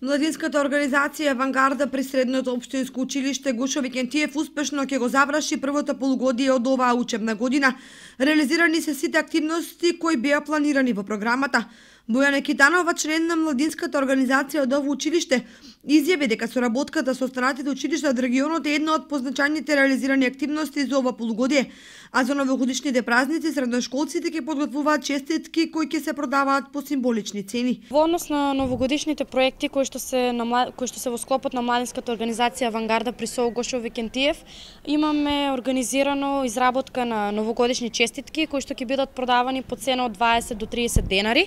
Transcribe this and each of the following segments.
Младинската организација Авангарда при Средното општинско училиште Гошо Викентиев успешно ќе го заврши првото полугодие од оваа учебна година. Реализирани се сите активности кои беа планирани во програмата. Бојана Китанова, член на младинската организација од ово училиште, изјави дека соработката со останатите училишта од регионот е една од позначајните реализирани активности за ова полугодие, а за новогодишните празници средношколците ќе подготвуваат честитки кои ќе се продаваат по символични цени. Во однос на новогодишните проекти кои што се во склопот на младинската организација Авангарда при СОУ Гошо Викентиев, имаме организирано изработка на новогодишни честитки кои што ќе бидат продавани по цена од 20 до 30 денари.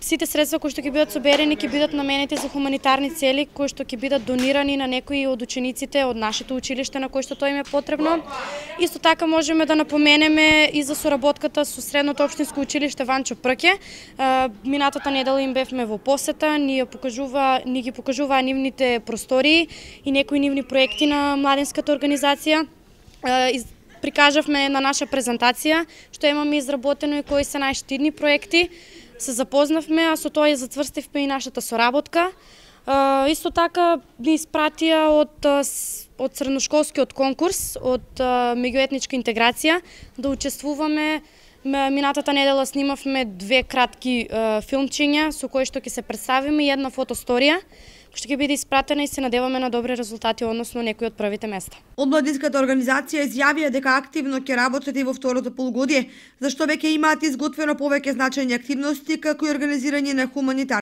Сите средства кои што ќе бидат соберени ќе бидат наменети за хуманитарни цели кои што ќе бидат донирани на некои од учениците од нашето училиште на кои што тоа им е потребно. Исто така можеме да напоменеме и за соработката со Средното општинско училиште Ванчо Прке. Минатата недела им бевме во посета, ни ги покажуваа нивните простории и некои нивни проекти на младинската организација. Прикажавме на наша презентација што имаме изработено и кои се нашите идни проекти. Се запознавме, а со тоа ја затврстивме и нашата соработка. Исто така ни испратија од средношколскиот конкурс, од меѓуетничка интеграција, да учествуваме. Минатата недела снимавме 2 кратки филмчиња со кои што ќе се представиме и една фотосторија, што ќе биде испратена и се надеваме на добри резултати односно некои од првите места. Од младинската организација изјавија дека активно ќе работат и во второто полугодие, зашто веќе имаат изготвено повеќе значајни активности како и организирање на хуманитарни